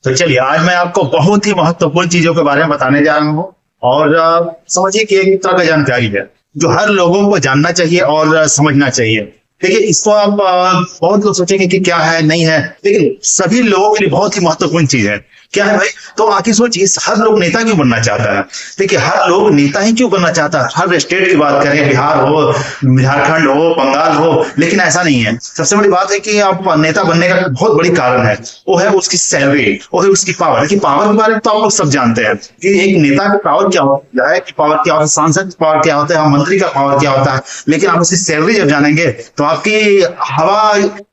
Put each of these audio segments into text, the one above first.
तो चलिए आज मैं आपको बहुत ही महत्वपूर्ण चीजों के बारे में बताने जा रहा हूँ। और समझिए कि एक तरह का जानकारी है जो हर लोगों को जानना चाहिए और समझना चाहिए। देखिए इसको आप बहुत लोग सोचेंगे कि क्या है नहीं है, लेकिन सभी लोगों के लिए बहुत ही महत्वपूर्ण चीज है। क्या है भाई? तो आखिर सोचिए हर लोग नेता क्यों बनना चाहता है। देखिए हर लोग नेता ही क्यों बनना चाहता है। हर स्टेट की बात करें, बिहार हो, झारखंड हो, बंगाल हो, लेकिन ऐसा नहीं है। सबसे बड़ी बात है कि आप नेता बनने का बहुत बड़ी कारण है, वो है उसकी सैलरी, वो है उसकी पावर। देखिए पावर के बारे में तो आप लोग सब जानते हैं कि एक नेता की पावर क्या होता है, कि पावर क्या होता है, सांसद की पावर क्या होता है, मंत्री का पावर क्या होता है। लेकिन आप उसकी सैलरी जब जानेंगे तो आपकी हवा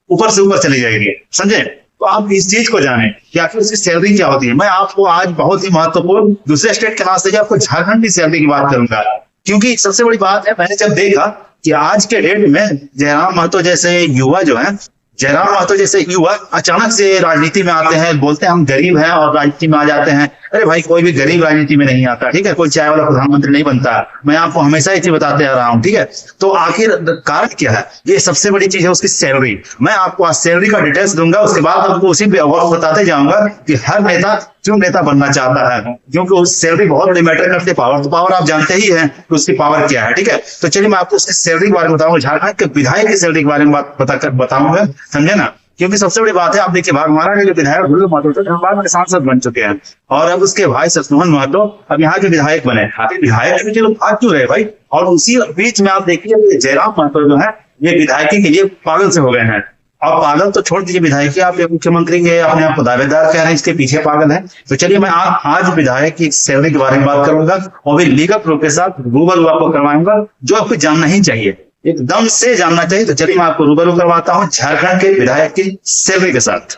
ऊपर से ऊपर चली जाएगी, समझे। तो आप इस चीज को जानें कि आखिर उसकी सैलरी क्या होती है। मैं आपको आज बहुत ही महत्वपूर्ण दूसरे स्टेट के नाम से आपको झारखंड की सैलरी की बात करूंगा, क्योंकि सबसे बड़ी बात है, मैंने जब देखा कि आज के डेट में जयराम महतो जैसे युवा जो है, जयराम महतो जैसे युवा अचानक से राजनीति में आते हैं, बोलते हैं हम गरीब हैं और राजनीति में आ जाते हैं। अरे भाई कोई भी गरीब राजनीति में नहीं आता, ठीक है। कोई चाय वाला प्रधानमंत्री नहीं बनता। मैं आपको हमेशा ये चीज बताते आ रहा हूँ, ठीक है। तो आखिर कारण क्या है? ये सबसे बड़ी चीज है उसकी सैलरी। मैं आपको आज सैलरी का डिटेल्स दूंगा, उसके बाद आपको उसी पे बताते जाऊंगा कि हर नेता क्यों नेता बनना चाहता है, क्योंकि उस सैलरी बहुत बड़ी मैटर करती है। पावर तो पावर आप जानते ही हैं कि उसकी पावर क्या है, ठीक है। तो चलिए मैं आपको उसकी सैलरी के बारे में बताऊंगा, झारखंड के विधायक की सैलरी के बारे में बताऊंगा, समझे ना। क्योंकि सबसे बड़ी बात है, आप देखिए हमारा जो विधायक गुल्लू महतो थे बाद में सांसद बन चुके हैं, और अब उसके भाई शत्रुघ्न महतो अब यहाँ के विधायक बने। आखिर विधायक के लोग भाग क्यों रहे भाई? और उसी बीच में आप देखिए जयराम महतो जो है ये विधायकी के लिए पागल से हो गए हैं। और पागल तो छोड़ दीजिए, विधायक आप मुख्यमंत्री के अपने आप को दावेदार कह रहे हैं, इसके पीछे पागल है। तो चलिए मैं आज विधायक की सैलरी के बारे में बात करूंगा, और भी लीगल प्रूफ के साथ रूबरू आपको करवाऊंगा, जो आपको जानना ही चाहिए, एकदम से जानना चाहिए। तो चलिए मैं आपको रूबरू करवाता हूँ झारखंड के विधायक की सैलरी के साथ।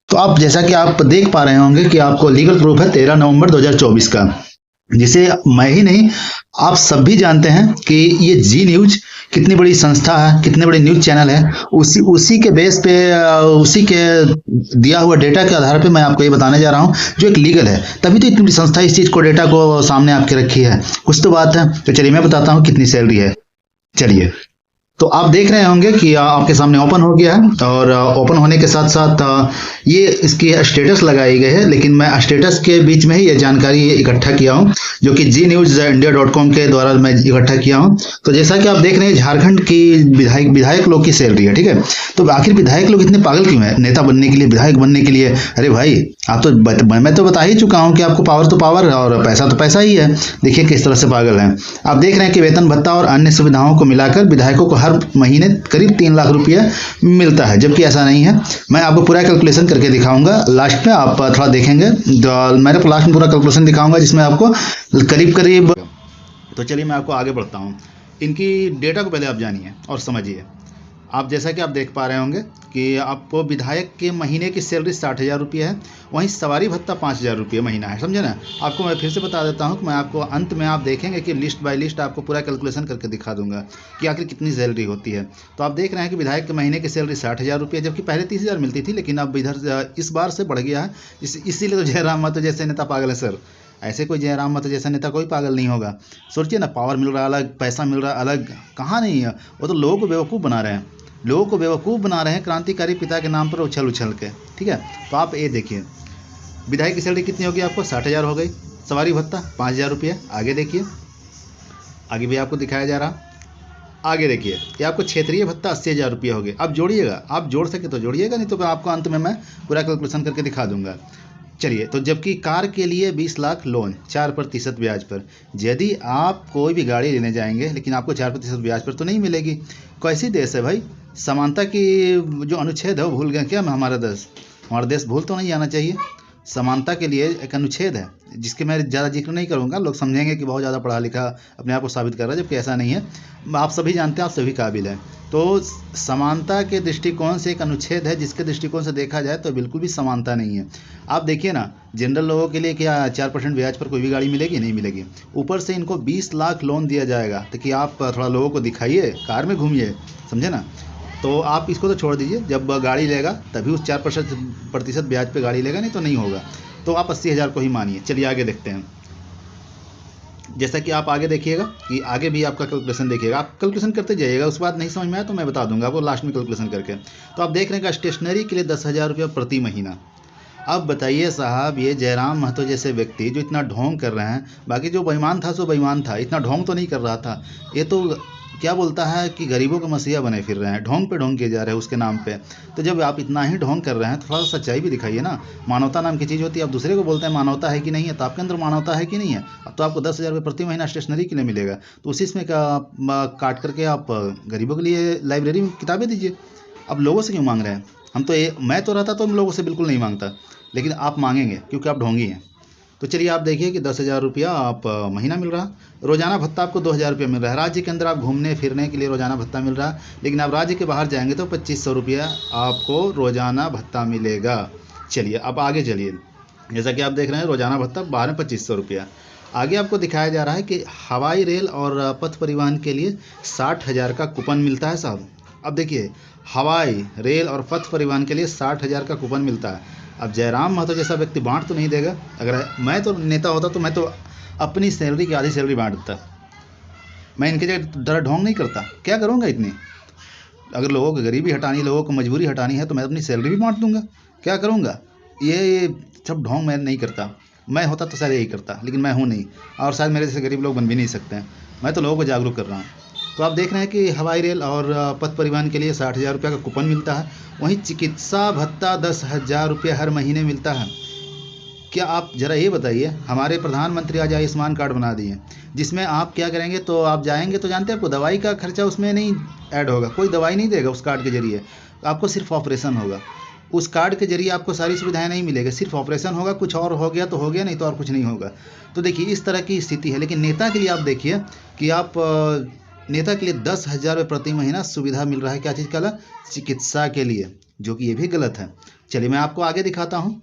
तो आप जैसा कि आप देख पा रहे होंगे कि आपको लीगल प्रूफ है 13 नवंबर 2024 का, जिसे मैं ही नहीं आप सब भी जानते हैं कि ये जी न्यूज कितनी बड़ी संस्था है, कितने बड़े न्यूज चैनल है। उसी के बेस पे, उसी के दिया हुआ डेटा के आधार पे मैं आपको ये बताने जा रहा हूँ जो एक लीगल है। तभी तो इतनी बड़ी संस्था इस चीज को, डेटा को सामने आपके रखी है, कुछ तो बात है। तो चलिए मैं बताता हूँ कितनी सैलरी है। चलिए, तो आप देख रहे होंगे कि आपके सामने ओपन हो गया है, और ओपन होने के साथ साथ ये इसकी स्टेटस लगाई गई है। लेकिन मैं स्टेटस के बीच में ही ये जानकारी इकट्ठा किया हूँ, जो कि GNewsIndia.com के द्वारा मैं इकट्ठा किया हूँ। तो जैसा कि आप देख रहे हैं झारखंड की विधायक लोग की सैलरी है, ठीक है। तो आखिर विधायक लोग इतने पागल क्यों है नेता बनने के लिए, विधायक बनने के लिए? अरे भाई आप तो मैं तो बता ही चुका हूँ कि आपको पावर तो पावर और पैसा तो पैसा ही है। देखिए किस तरह से पागल है। आप देख रहे हैं कि वेतन भत्ता और अन्य सुविधाओं को मिलाकर विधायकों को हर महीने करीब 3 लाख रुपया मिलता है, जबकि ऐसा नहीं है। मैं आपको पूरा कैलकुलेशन करके दिखाऊंगा, लास्ट में आप थोड़ा देखेंगे। मैंने लास्ट में पूरा कैलकुलेशन दिखाऊंगा जिसमें आपको करीब। तो चलिए मैं आपको आगे बढ़ता हूँ। इनकी डेटा को पहले आप जानिए और समझिए। आप जैसा कि आप देख पा रहे होंगे कि आपको विधायक के महीने की सैलरी 60,000 रुपये है, वहीं सवारी भत्ता 5,000 रुपये महीना है, समझे ना। आपको मैं फिर से बता देता हूँ कि मैं आपको अंत में आप देखेंगे कि लिस्ट बाय लिस्ट आपको पूरा कैलकुलेशन करके दिखा दूंगा कि आखिर कितनी सैलरी होती है। तो आप देख रहे हैं कि विधायक के महीने की सैलरी 60,000 रुपये, जबकि पहले 30,000 मिलती थी, लेकिन अब इधर इस बार से बढ़ गया है। इसीलिए तो जयराम महतो जैसे नेता पागल है सर। ऐसे कोई जयराम महतो जैसा नेता कोई पागल नहीं होगा। सोचिए ना, पावर मिल रहा अलग, पैसा मिल रहा अलग, कहाँ नहीं है। वो तो लोगों को बेवकूफ़ बना रहे हैं, लोगों को बेवकूफ़ बना रहे हैं क्रांतिकारी पिता के नाम पर उछल उछल के, ठीक है। तो आप ये देखिए विधायक की सैलरी कितनी होगी आपको, 60,000 हो गई। सवारी भत्ता 5,000 रुपये। आगे देखिए, आगे भी आपको दिखाया जा रहा। आगे देखिए कि आपको क्षेत्रीय भत्ता 80,000 रुपये हो गए। आप जोड़िएगा, आप जोड़ सके तो जोड़िएगा, नहीं तो आपको अंत में मैं पूरा कैलकुलेशन करके दिखा दूंगा। चलिए, तो जबकि कार के लिए 20 लाख लोन 4% ब्याज पर। यदि आप कोई भी गाड़ी लेने जाएंगे, लेकिन आपको 4% ब्याज पर तो नहीं मिलेगी। कैसी देश है भाई? समानता की जो अनुच्छेद है वो भूल गए क्या? हमारा देश भूल तो नहीं जाना चाहिए। समानता के लिए एक अनुच्छेद है जिसके मैं ज़्यादा जिक्र नहीं करूँगा, लोग समझेंगे कि बहुत ज़्यादा पढ़ा लिखा अपने आप को साबित कर रहा है, जबकि ऐसा नहीं है। आप सभी जानते हैं, आप सभी काबिल हैं। तो समानता के दृष्टिकोण से एक अनुच्छेद है जिसके दृष्टिकोण से देखा जाए तो बिल्कुल भी समानता नहीं है। आप देखिए ना, जनरल लोगों के लिए क्या 4% ब्याज पर कोई भी गाड़ी मिलेगी? नहीं मिलेगी। ऊपर से इनको 20 लाख लोन दिया जाएगा, तो कि आप थोड़ा लोगों को दिखाइए, कार में घूमिए, समझे ना। तो आप इसको तो छोड़ दीजिए, जब गाड़ी लेगा तभी उस 4% ब्याज पे गाड़ी लेगा, नहीं तो नहीं होगा। तो आप 80,000 को ही मानिए। चलिए आगे देखते हैं। जैसा कि आप आगे देखिएगा कि आगे भी आपका कैलकुलेशन देखिएगा, आप कैलकुलेशन करते जाइएगा। उस बात नहीं समझ में आया तो मैं बता दूंगा आपको लास्ट में कैलकुलेशन करके। तो आप देख रहे हैं कि स्टेशनरी के लिए 10,000 रुपये प्रति महीना, अब बताइए साहब, ये जयराम महतो जैसे व्यक्ति जो इतना ढोंग कर रहे हैं, बाकी जो बेईमान था सो बेईमान था, इतना ढोंग तो नहीं कर रहा था। ये तो क्या बोलता है कि गरीबों के मसीहा बने फिर रहे हैं, ढोंग पे ढोंग किए जा रहे हैं उसके नाम पे। तो जब आप इतना ही ढोंग कर रहे हैं तो थोड़ा सा सच्चाई भी दिखाइए ना। मानवता नाम की चीज़ होती है, आप दूसरे को बोलते हैं मानवता है कि नहीं है, तो आपके अंदर मानवता है कि नहीं है। अब तो आपको 10,000 रुपये प्रति महीना स्टेशनरी के लिए मिलेगा, तो उसी में काट करके आप गरीबों के लिए लाइब्रेरी में किताबें दीजिए। अब लोगों से क्यों मांग रहे हैं? हम तो ये, मैं तो रहता तो हम लोगों से बिल्कुल नहीं मांगता, लेकिन आप मांगेंगे क्योंकि आप ढोंगी हैं। तो चलिए आप देखिए कि 10,000 रुपया आप महीना मिल रहा, रोज़ाना भत्ता आपको 2,000 रुपया मिल रहा है। राज्य के अंदर आप घूमने फिरने के लिए रोज़ाना भत्ता मिल रहा है, लेकिन आप राज्य के बाहर जाएंगे तो 2,500 रुपया आपको रोज़ाना भत्ता मिलेगा। चलिए अब आगे चलिए, जैसा कि आप देख रहे हैं रोज़ाना भत्ता 2,500 रुपया। आगे आपको दिखाया जा रहा है कि हवाई रेल और पथ परिवहन के लिए 60,000 का कूपन मिलता है साहब। अब देखिए, हवाई रेल और पथ परिवहन के लिए 60,000 का कूपन मिलता है। अब जयराम महतो जैसा व्यक्ति बांट तो नहीं देगा। अगर मैं तो नेता होता तो मैं तो अपनी सैलरी की आधी सैलरी बांट देता। मैं इनके जगह ज़रा ढोंग नहीं करता, क्या करूँगा इतनी। अगर लोगों की गरीबी हटानी, लोगों को मजबूरी हटानी है तो मैं अपनी सैलरी भी बांट दूंगा, क्या करूँगा। ये सब ढोंग मैं नहीं करता। मैं होता तो शायद यही करता, लेकिन मैं हूँ नहीं, और शायद मेरे जैसे गरीब लोग बन भी नहीं सकते हैं। मैं तो लोगों को जागरूक कर रहा हूँ। तो आप देख रहे हैं कि हवाई रेल और पथ परिवहन के लिए 60,000 रुपये का कूपन मिलता है। वहीं चिकित्सा भत्ता 10,000 रुपये हर महीने मिलता है। क्या आप ज़रा ये बताइए, हमारे प्रधानमंत्री आज आयुष्मान कार्ड बना दिए, जिसमें आप क्या करेंगे, तो आप जाएंगे तो जानते हैं आपको दवाई का खर्चा उसमें नहीं ऐड होगा, कोई दवाई नहीं देगा उस कार्ड के जरिए, आपको सिर्फ ऑपरेशन होगा। उस कार्ड के जरिए आपको सारी सुविधाएं नहीं मिलेगी, सिर्फ ऑपरेशन होगा, कुछ और हो गया तो हो गया, नहीं तो और कुछ नहीं होगा। तो देखिए इस तरह की स्थिति है। लेकिन नेता के लिए आप देखिए कि आप नेता के लिए 10,000 रुपये प्रति महीना सुविधा मिल रहा है, क्या चीज़ का, चिकित्सा के लिए, जो कि ये भी गलत है। चलिए मैं आपको आगे दिखाता हूँ।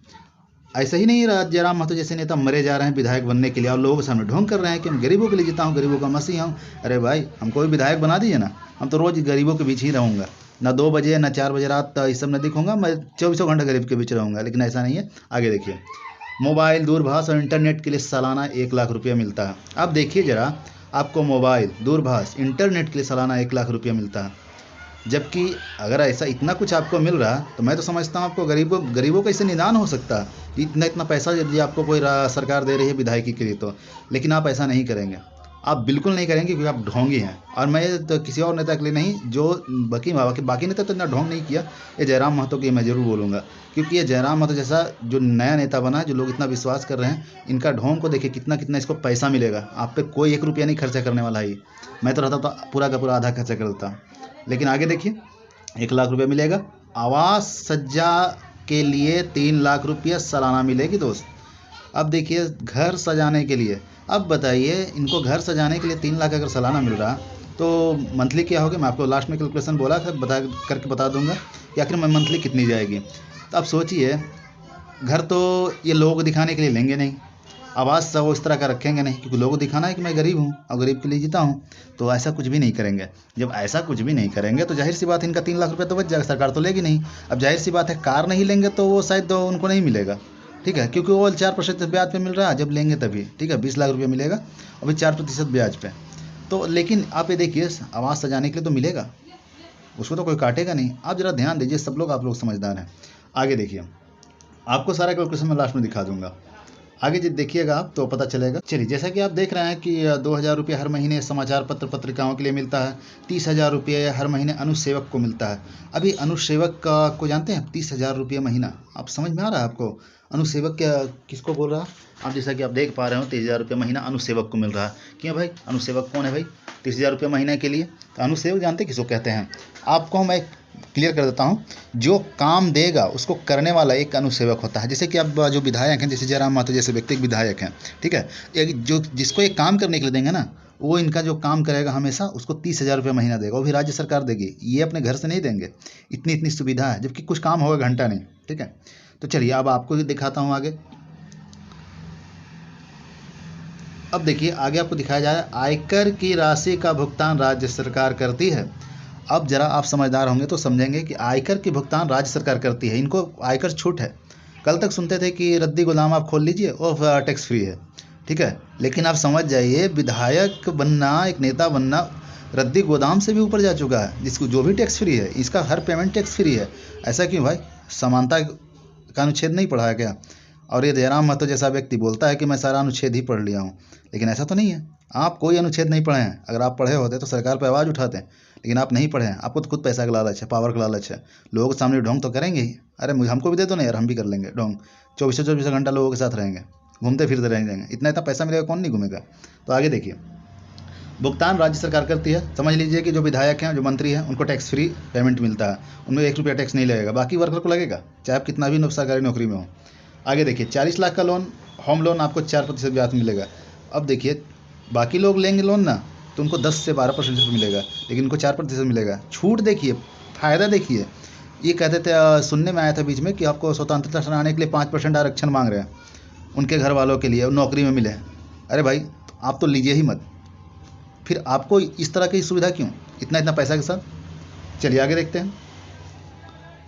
ऐसा ही नहीं जयराम महतो जैसे नेता मरे जा रहे हैं विधायक बनने के लिए, और लोगों के सामने ढोंग कर रहे हैं कि हम गरीबों के लिए जीता हूँ, गरीबों का मसीहा हूँ। अरे भाई, हमको भी विधायक बना दीजिए ना, हम तो रोज़ गरीबों के बीच ही रहूँगा, ना 2 बजे ना 4 बजे रात इस सब न दिखूँगा, मैं 24 घंटे गरीब के बीच रहूँगा। लेकिन ऐसा नहीं है। आगे देखिए, मोबाइल, दूरभाष और इंटरनेट के लिए सालाना 1,00,000 रुपया मिलता है। अब देखिए ज़रा, आपको मोबाइल, दूरभाष, इंटरनेट के लिए सालाना 1,00,000 रुपया मिलता है। जबकि अगर ऐसा इतना कुछ आपको मिल रहा तो मैं तो समझता हूँ आपको गरीबों का इससे निदान हो सकता है। इतना पैसा यदि आपको कोई सरकार दे रही है विधायकी के लिए तो, लेकिन आप ऐसा नहीं करेंगे, आप बिल्कुल नहीं करेंगे, क्योंकि आप ढोंगी हैं। और मैं तो किसी और नेता के लिए नहीं, जो बाकी नेता तो इतना ढोंग नहीं किया, ये जयराम महतो की मैं ज़रूर बोलूँगा, क्योंकि ये जयराम महतो जैसा जो नया नेता बना, जो लोग इतना विश्वास कर रहे हैं, इनका ढोंग को देखिए कितना कितना इसको पैसा मिलेगा। आप पे कोई 1 रुपया नहीं खर्चा करने वाला है। मैं तो रहता तो पूरा का पूरा आधा खर्चा कर देता। लेकिन आगे देखिए, 1,00,000 रुपया मिलेगा। आवास सज्जा के लिए 3,00,000 रुपया सालाना मिलेगी दोस्त। अब देखिए, घर सजाने के लिए, अब बताइए इनको घर सजाने के लिए 3,00,000 अगर सालाना मिल रहा तो मंथली क्या होगा। मैं आपको लास्ट में कैलकुलेशन बोला था, बता दूंगा कि आखिर में मंथली कितनी जाएगी। तो अब सोचिए, घर तो ये लोगों को दिखाने के लिए लेंगे नहीं, आवाज़ सब वो इस तरह का रखेंगे नहीं, क्योंकि लोगों को दिखाना है कि मैं गरीब हूँ और गरीब के लिए जीता हूँ। तो ऐसा कुछ भी नहीं करेंगे। जब ऐसा कुछ भी नहीं करेंगे तो जाहिर सी बात है इनका 3,00,000 रुपये तो बच जाएगा, सरकार तो लेगी नहीं। अब जाहिर सी बात है, कार नहीं लेंगे तो वो शायद उनको नहीं मिलेगा, ठीक है, क्योंकि वो 4% ब्याज पे मिल रहा है, जब लेंगे तभी, ठीक है, 20,00,000 रुपये मिलेगा, अभी 4% ब्याज पे। तो लेकिन आप ये देखिए, आवाज़ सजाने के लिए तो मिलेगा, उसको तो कोई काटेगा नहीं। आप ज़रा ध्यान दीजिए, सब लोग, आप लोग समझदार हैं। आगे देखिए, आपको सारा कैलकुलेशन मैं लास्ट में दिखा दूंगा, आगे जब देखिएगा आप तो पता चलेगा। चलिए, जैसा कि आप देख रहे हैं कि 2,000 रुपये हर महीने समाचार पत्र पत्रिकाओं के लिए मिलता है। 30,000 रुपये हर महीने अनुसेवक को मिलता है। अभी अनुसेवक को जानते हैं, 30,000 रुपये महीना। आप समझ में आ रहा है आपको अनुसेवक क्या किसको बोल रहा है। आप जैसा कि आप देख पा रहे हो, 30,000 रुपये महीना अनुसेवक को मिल रहा है। क्यों भाई, अनुसेवक कौन है भाई 30,000 रुपये महीने के लिए? तो अनुसेवक जानते किसको कहते हैं? आपको मैं क्लियर कर देता हूँ। जो काम देगा उसको करने वाला एक अनुसेवक होता है। जैसे कि अब जो विधायक हैं, जैसे जयराम महतो जैसे व्यक्ति विधायक हैं, ठीक है, एक जो जिसको एक काम करने के लिए देंगे ना, वो इनका जो काम करेगा हमेशा उसको 30,000 रुपये महीना देगा, वो भी राज्य सरकार देगी। ये अपने घर से नहीं देंगे, इतनी इतनी सुविधा है, जबकि कुछ काम होगा घंटा नहीं, ठीक है। तो चलिए अब आपको दिखाता हूँ आगे। अब देखिए, आगे आपको दिखाया जा रहा है, आयकर की राशि का भुगतान राज्य सरकार करती है। अब जरा आप समझदार होंगे तो समझेंगे कि आयकर की भुगतान राज्य सरकार करती है, इनको आयकर छूट है। कल तक सुनते थे कि रद्दी गोदाम आप खोल लीजिए और टैक्स फ्री है, ठीक है, लेकिन आप समझ जाइए, विधायक बनना, एक नेता बनना रद्दी गोदाम से भी ऊपर जा चुका है, जिसको जो भी टैक्स फ्री है, इसका हर पेमेंट टैक्स फ्री है। ऐसा क्यों भाई? समानता का अनुच्छेद नहीं पढ़ा है क्या? और ये जयराम महतो जैसा व्यक्ति बोलता है कि मैं सारा अनुच्छेद ही पढ़ लिया हूँ, लेकिन ऐसा तो नहीं है। आप कोई अनुच्छेद नहीं पढ़े हैं। अगर आप पढ़े होते तो सरकार पर आवाज़ उठाते, लेकिन आप नहीं पढ़े हैं। आपको तो खुद पैसा का लालच है, पावर का लालच है। लोगों के सामने ढोंग तो करेंगे ही। अरे मुझे हमको भी दे दो ना यार, हम भी कर लेंगे ढोंग। 24-24 घंटा लोगों के साथ रहेंगे, घूमते फिरते रह जाएंगे। इतना इतना पैसा मिलेगा, कौन नहीं घूमेगा? तो आगे देखिए, भुगतान राज्य सरकार करती है। समझ लीजिए कि जो विधायक हैं, जो मंत्री हैं, उनको टैक्स फ्री पेमेंट मिलता है। उनमें 1 रुपया टैक्स नहीं लगेगा, बाकी वर्कर को लगेगा, चाहे आप कितना भी सरकारी नौकरी में हो। आगे देखिए, 40 लाख का लोन, होम लोन आपको 4% ब्याज मिलेगा। अब देखिए, बाकी लोग लेंगे लोन ना, तो उनको 10 से 12% मिलेगा, लेकिन उनको 4% मिलेगा। छूट देखिए, फ़ायदा देखिए। ये कहते थे, सुनने में आया था बीच में कि आपको स्वतंत्रता सेनानी के लिए 5% आरक्षण मांग रहे हैं, उनके घर वालों के लिए नौकरी में मिले। अरे भाई, आप तो लीजिए ही मत। फिर आपको इस तरह की सुविधा क्यों, इतना इतना पैसा के साथ? चलिए आगे देखते हैं।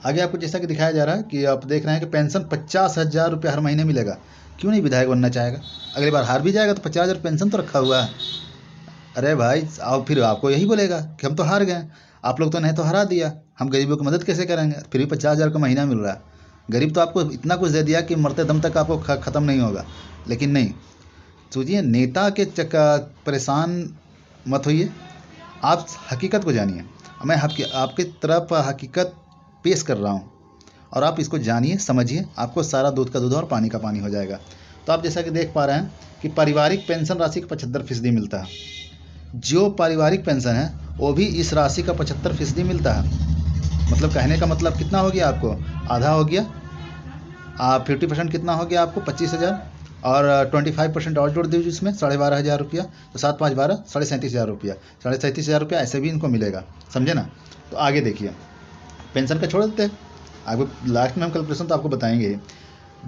आगे आपको जैसा कि दिखाया जा रहा है कि आप देख रहे हैं कि पेंशन 50,000 रुपये हर महीने मिलेगा। क्यों नहीं विधायक बनना चाहेगा? अगली बार हार भी जाएगा तो 50,000 पेंशन तो रखा हुआ है। अरे भाई, और फिर आपको यही बोलेगा कि हम तो हार गए, आप लोग तो नहीं तो हरा दिया, हम गरीबों की मदद कैसे करेंगे? फिर भी 50,000 का महीना मिल रहा है। गरीब तो आपको इतना कुछ दे दिया कि मरते दम तक आपको ख़त्म नहीं होगा। लेकिन नहीं, सोचिए, नेता के परेशान मत होइए, आप हकीकत को जानिए। मैं आपकी तरफ हकीकत पेश कर रहा हूँ, और आप इसको जानिए, समझिए, आपको सारा दूध का दूध और पानी का पानी हो जाएगा। तो आप जैसा कि देख पा रहे हैं कि पारिवारिक पेंशन राशि का 75% मिलता है। जो पारिवारिक पेंशन है वो भी इस राशि का 75% मिलता है। मतलब कहने का मतलब कितना हो गया आपको? आधा हो गया। 50% कितना हो गया आपको? 25,000। और 25% और जोड़ दीजिए इसमें, 12,500 रुपया। तो 7 5 12, 37,500 रुपया। 37,500 रुपया ऐसे भी इनको मिलेगा, समझे ना? तो आगे देखिए, पेंशन का छोड़ देते हैं, आगे लास्ट में हम कैलकुलेशन तो आपको बताएंगे ही।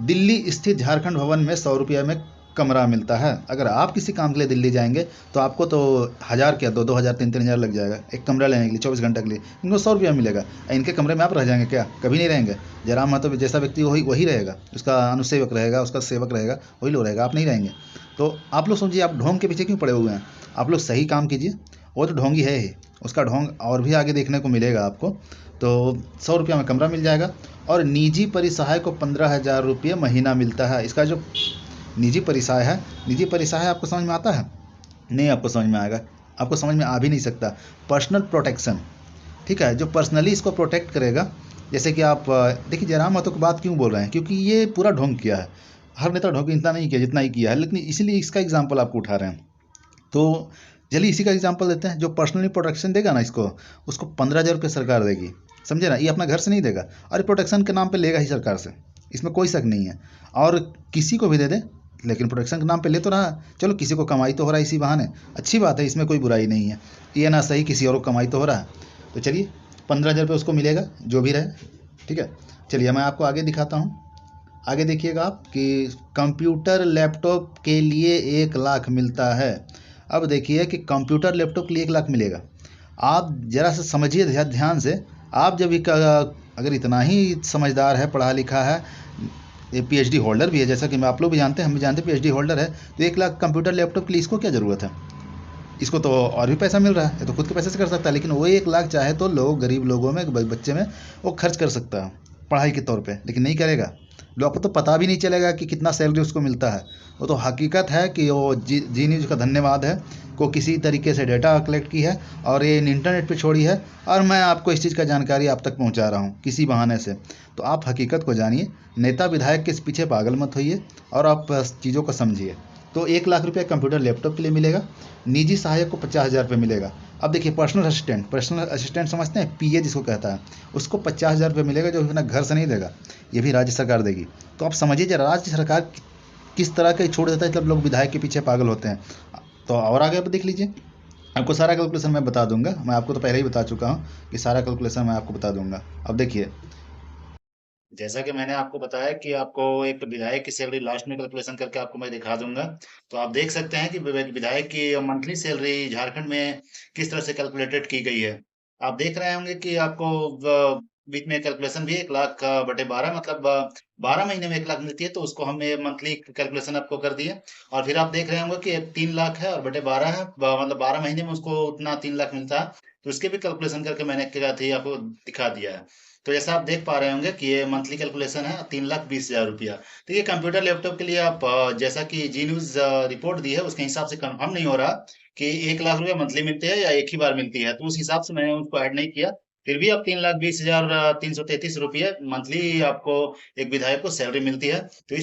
दिल्ली स्थित झारखंड भवन में 100 रुपये में कमरा मिलता है। अगर आप किसी काम के लिए दिल्ली जाएंगे तो आपको तो 1,000 क्या 2-2 हज़ार 3-3 हज़ार लग जाएगा एक कमरा लेने के लिए 24 घंटे के लिए। इनको 100 रुपया मिलेगा। इनके कमरे में आप रह जाएंगे क्या? कभी नहीं रहेंगे। जयराम महतो जैसा व्यक्ति वही रहेगा, उसका अनुसेवक रहेगा, उसका सेवक रहेगा, वही लोग रहेगा, आप नहीं रहेंगे। तो आप लोग समझिए, आप ढोंग के पीछे क्यों पड़े हुए हैं? आप लोग सही काम कीजिए। वो तो ढोंगी है ही, उसका ढोंग और भी आगे देखने को मिलेगा आपको। तो 100 रुपया में कमरा मिल जाएगा। और निजी परिसहाय को 15,000 रुपये महीना मिलता है। इसका जो निजी परिसहाय है, निजी परिसहाय आपको समझ में आता है? नहीं, आपको समझ में आएगा, आपको समझ में आ भी नहीं सकता। पर्सनल प्रोटेक्शन, ठीक है, जो पर्सनली इसको प्रोटेक्ट करेगा। जैसे कि आप देखिए, जयराम महतो की बात क्यों बोल रहे हैं? क्योंकि ये पूरा ढोंग किया है। हर नेता ढोंग इतना नहीं किया जितना ही किया है, लेकिन इसीलिए इसका एग्जाम्पल आपको उठा रहे हैं। तो चलिए इसी का एग्जाम्पल देते हैं। जो पर्सनली प्रोटेक्शन देगा ना, उसको 15,000 रुपये सरकार देगी, समझे ना? ये अपना घर से नहीं देगा, और प्रोटेक्शन के नाम पे लेगा ही सरकार से, इसमें कोई शक नहीं है। और किसी को भी दे दे, लेकिन प्रोटेक्शन के नाम पे ले तो रहा। चलो, किसी को कमाई तो हो रहा है इसी बहाने, अच्छी बात है, इसमें कोई बुराई नहीं है। ये ना सही, किसी और को कमाई तो हो रहा है। तो चलिए, 15,000 रुपये उसको मिलेगा, जो भी रहे, ठीक है। चलिए मैं आपको आगे दिखाता हूँ। आगे देखिएगा आप कि कंप्यूटर लैपटॉप के लिए 1 लाख मिलता है। अब देखिए कि कंप्यूटर लैपटॉप के लिए 1 लाख मिलेगा। आप ज़रा सा समझिए ध्यान से। आप जब अगर इतना ही समझदार है, पढ़ा लिखा है, ये पीएचडी होल्डर भी है, जैसा कि आप लोग भी जानते हैं, हम भी जानते हैं पीएचडी होल्डर है, तो 1 लाख कंप्यूटर लैपटॉप के लिए इसको क्या ज़रूरत है? इसको तो और भी पैसा मिल रहा है, ये तो खुद के पैसे से कर सकता है। लेकिन वो 1 लाख चाहे तो लोग, गरीब लोगों में, बच्चे में वो खर्च कर सकता है पढ़ाई के तौर पे, लेकिन नहीं करेगा। लोग को तो पता भी नहीं चलेगा कि कितना सैलरी उसको मिलता है। वो तो हकीकत है कि वो जी न्यूज़ का धन्यवाद है को किसी तरीके से डेटा कलेक्ट की है और ये इंटरनेट पे छोड़ी है, और मैं आपको इस चीज़ का जानकारी आप तक पहुंचा रहा हूं किसी बहाने से। तो आप हकीकत को जानिए, नेता विधायक के पीछे पागल मत होइए, और आप चीज़ों को समझिए। तो 1 लाख रुपया कंप्यूटर लैपटॉप के लिए मिलेगा। निजी सहायक को 50,000 रुपये मिलेगा। अब देखिए, पर्सनल असिस्टेंट समझते हैं, पीए जिसको कहता है, उसको 50,000 रुपये मिलेगा, जो अपना घर से नहीं देगा, ये भी राज्य सरकार देगी। तो आप समझिए जरा, राज्य सरकार किस तरह का छोड़ देता है, जब लोग विधायक के पीछे पागल होते हैं। तो और आगे आप देख लीजिए, आपको सारा कैलकुलेशन मैं बता दूंगा। मैं आपको तो पहले ही बता चुका हूँ कि सारा कैलकुलेशन मैं आपको बता दूंगा। अब देखिए, जैसा कि मैंने आपको बताया कि आपको एक विधायक की सैलरी लास्ट में कैलकुलेशन करके आपको मैं दिखा दूंगा। तो आप देख सकते हैं कि विधायक की मंथली सैलरी झारखंड में किस तरह से कैलकुलेटेड की गई है। आप देख रहे होंगे कि आपको बीच में कैलकुलेशन भी 1 लाख बटे 12 मतलब 12 महीने में 1 लाख मिलती है, तो उसको हमने मंथली कैलकुलेशन आपको कर दिया। और फिर आप देख रहे होंगे कि 3 लाख है और बटे 12 है, मतलब 12 महीने में उसको उतना 3 लाख मिलता है। तो उसके भी कैलकुलेशन करके मैंने क्या थी आपको दिखा दिया है। तो जैसा आप देख पा रहे होंगे कि ये मंथली कैलकुलेशन है 3,20,000 रुपया। तो ये कंप्यूटर लैपटॉप के लिए आप जैसा कि जी न्यूज रिपोर्ट दी है उसके हिसाब से कंफर्म नहीं हो रहा कि 1 लाख रुपया मंथली मिलती है या एक ही बार मिलती है, तो उस हिसाब से मैंने उसको ऐड नहीं किया। फिर भी आप 3,20,333 रुपये मंथली आपको एक विधायक को सैलरी मिलती है। तो